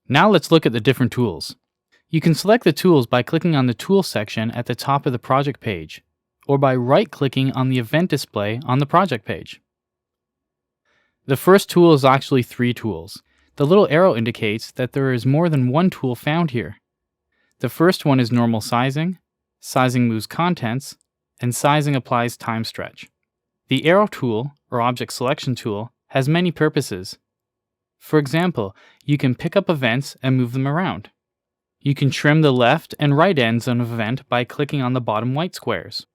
Now let's look at the different tools. You can select the tools by clicking on the Tools section at the top of the project page, or by right-clicking on the event display on the project page. The first tool is actually 3 tools. The little arrow indicates that there is more than one tool found here. The first one is Normal Sizing, Sizing moves contents, and Sizing applies time stretch. The Arrow tool, or Object Selection tool, has many purposes. For example, you can pick up events and move them around. You can trim the left and right ends of an event by clicking on the bottom white squares.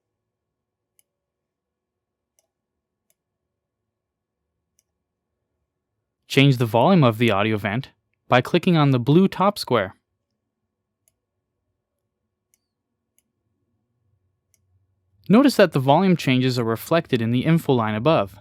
Change the volume of the audio event by clicking on the blue top square. Notice that the volume changes are reflected in the info line above.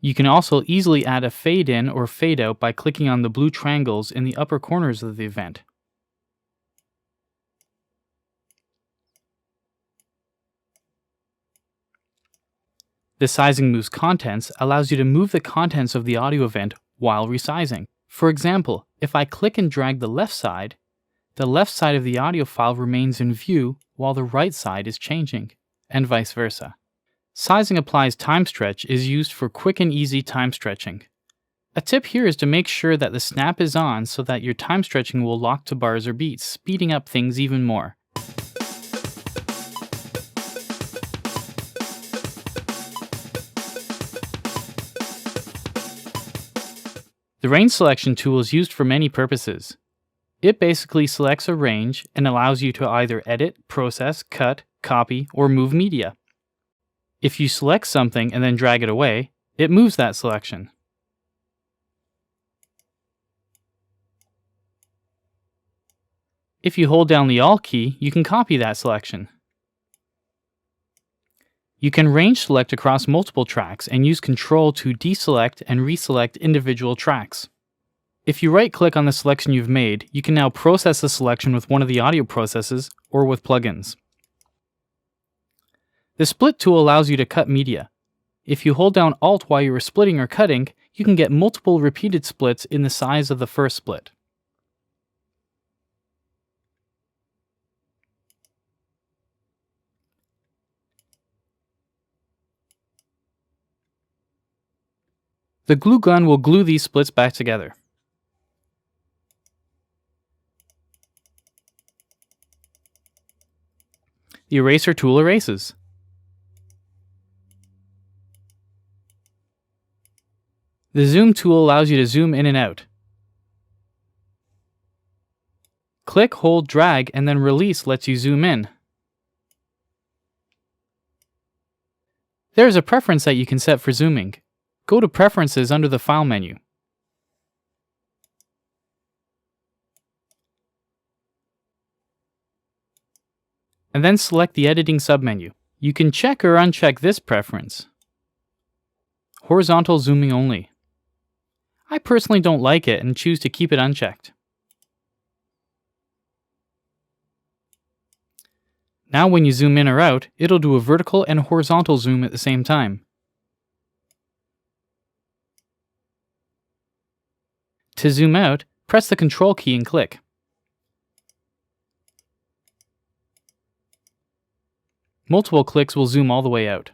You can also easily add a fade in or fade out by clicking on the blue triangles in the upper corners of the event. The Sizing moves contents allows you to move the contents of the audio event while resizing. For example, if I click and drag the left side of the audio file remains in view while the right side is changing, and vice versa. Sizing applies time stretch is used for quick and easy time stretching. A tip here is to make sure that the snap is on so that your time stretching will lock to bars or beats, speeding up things even more. The range selection tool is used for many purposes. It basically selects a range and allows you to either edit, process, cut, copy, or move media. If you select something and then drag it away, it moves that selection. If you hold down the Alt key, you can copy that selection. You can range select across multiple tracks and use Control to deselect and reselect individual tracks. If you right-click on the selection you've made, you can now process the selection with one of the audio processes or with plugins. The Split tool allows you to cut media. If you hold down Alt while you are splitting or cutting, you can get multiple repeated splits in the size of the first split. The glue gun will glue these splits back together. The Eraser tool erases. The Zoom tool allows you to zoom in and out. Click, hold, drag, and then release lets you zoom in. There is a preference that you can set for zooming. Go to Preferences under the File menu. And then select the Editing submenu. You can check or uncheck this preference. Horizontal zooming only. I personally don't like it and choose to keep it unchecked. Now when you zoom in or out, it'll do a vertical and horizontal zoom at the same time. To zoom out, press the Control key and click. Multiple clicks will zoom all the way out.